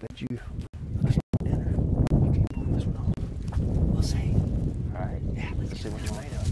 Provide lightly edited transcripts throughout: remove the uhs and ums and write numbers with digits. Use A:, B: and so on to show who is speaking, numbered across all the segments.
A: bet you dinner. You can't pull this one off. We'll see. All right. Yeah, let's see what you're made of.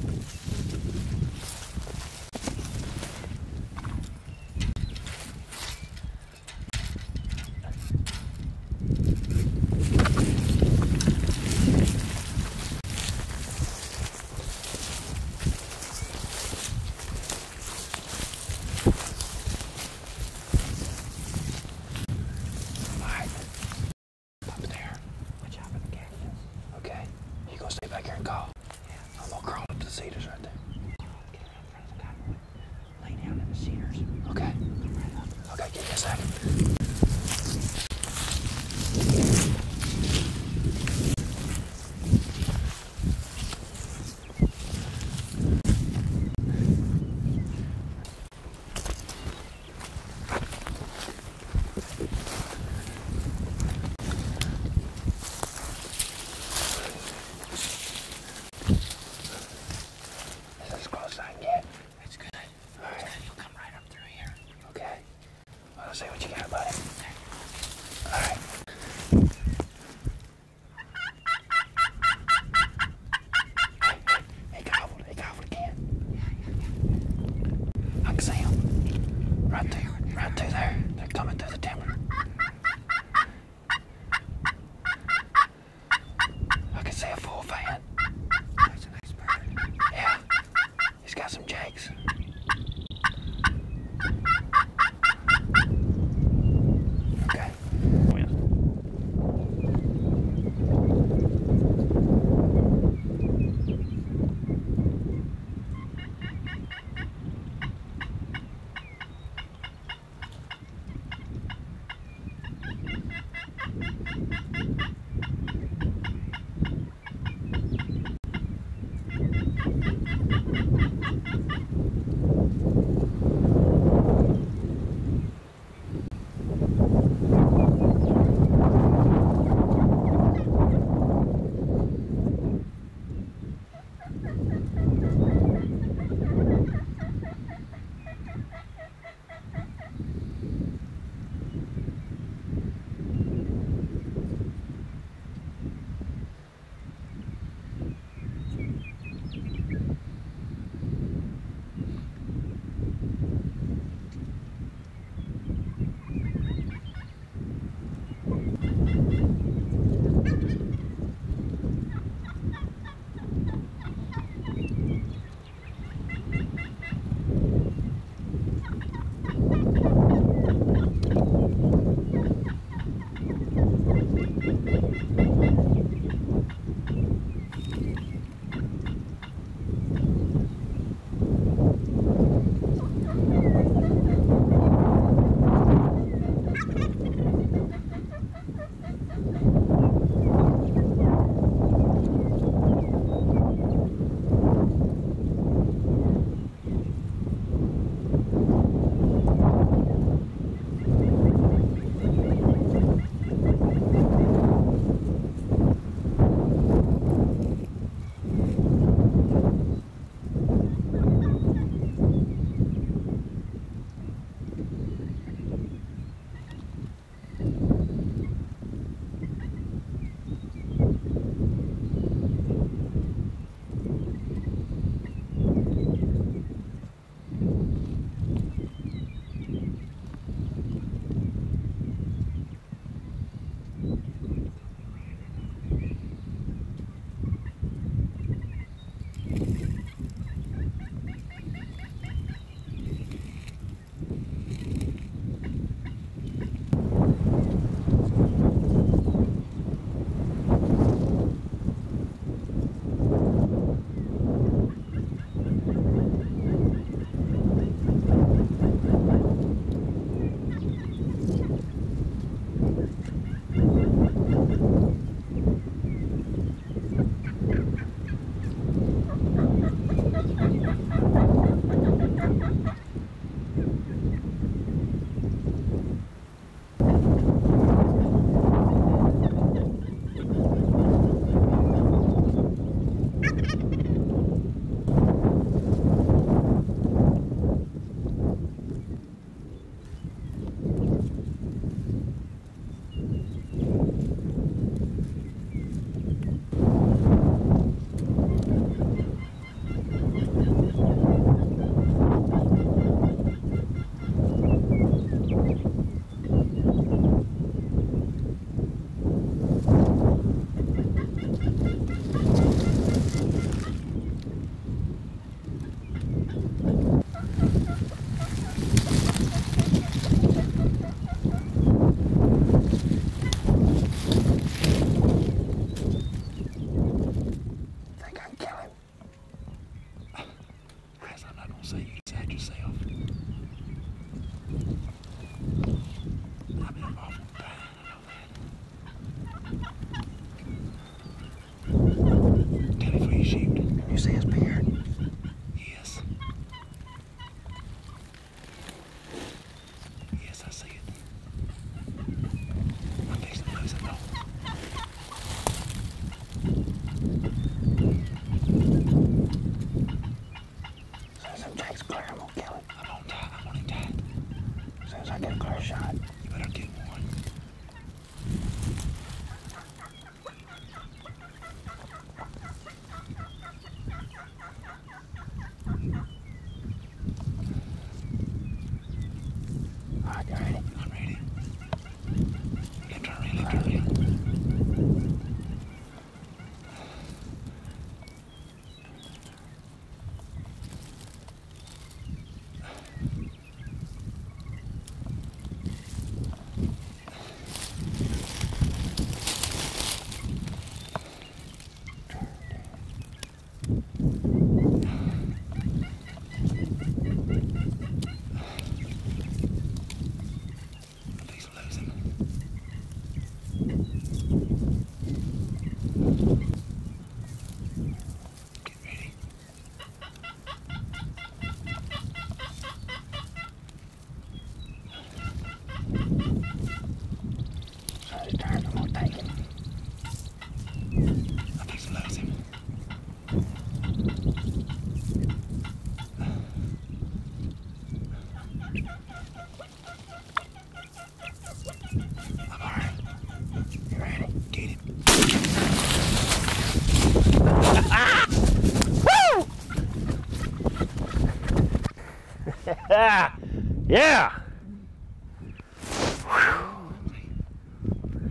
A: Yeah.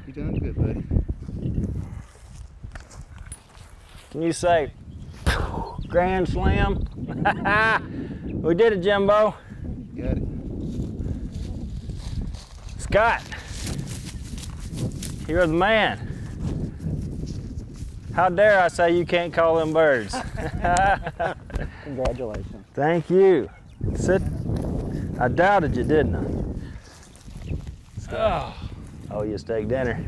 B: You done good, buddy.
A: Can you say grand slam? We did it, Jimbo.
B: Got it.
A: Scott, you're the man. How dare I say you can't call them birds?
B: Congratulations.
A: Thank you. Sit. I doubted you, didn't I? Oh, you steak dinner.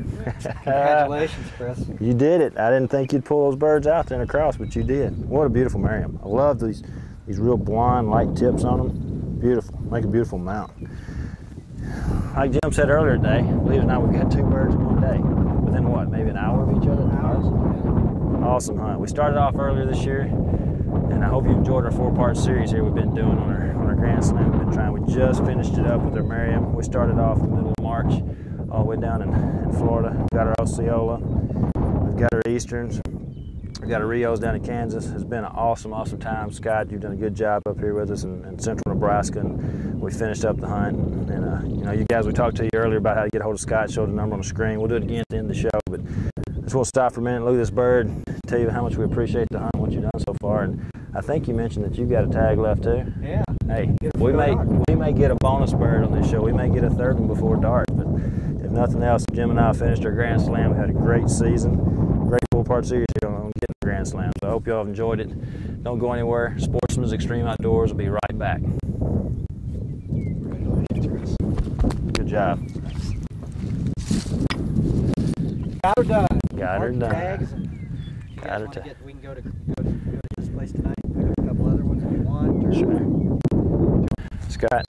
B: Congratulations, Chris.
A: You did it. I didn't think you'd pull those birds out there and across, but you did. What a beautiful Merriam. I love these real blonde, light tips on them. Beautiful. Make a beautiful mount. Like Jim said earlier today, believe it or not, we've got 2 birds in one day. Within what, maybe an hour of each other? Awesome hunt. We started off earlier this year, and I hope you enjoyed our 4-part series here we've been doing on our Grand Slam. We've been trying. We just finished it up with our Merriam. We started off in the middle of March, all the way down in Florida. We've got our Osceola. We've got our Easterns. We've got our Rios down in Kansas. It's been an awesome time. Scott, you've done a good job up here with us in central Nebraska, and we finished up the hunt. And you know, you guys, we talked to you earlier about how to get a hold of Scott, showed the number on the screen. We'll do it again at the end of the show, but I just want to stop for a minute and look at this bird, tell you how much we appreciate the hunt, what you've done so far. And I think you mentioned that you've got a tag left too.
B: Yeah.
A: Hey, we may get a bonus bird on this show. We may get a 3rd one before dark, but if nothing else, Jim and I finished our Grand Slam. We had a great season, great 4-part series here on getting the Grand Slam. So I hope you all have enjoyed it. Don't go anywhere. Sportsman's Extreme Outdoors will be right back.
B: Congratulations, Chris.
A: Good job.
B: Got her done.
A: Got her done.
B: Tags.
A: Got her done.
B: We can go to this place tonight. Pick up a couple other ones if you want. Or
A: Sure. Scott,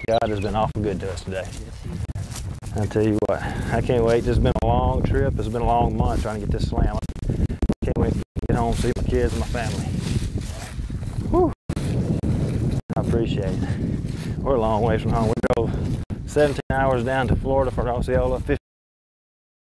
A: God has been awful good to us today.
B: Yes, he has.
A: I'll tell you what, I can't wait. This has been a long trip. It's been a long month trying to get this slam. Can't wait to get home, see my kids and my family. Whew. I appreciate it. We're a long way from home. We drove 17 hours down to Florida for Osceola, 15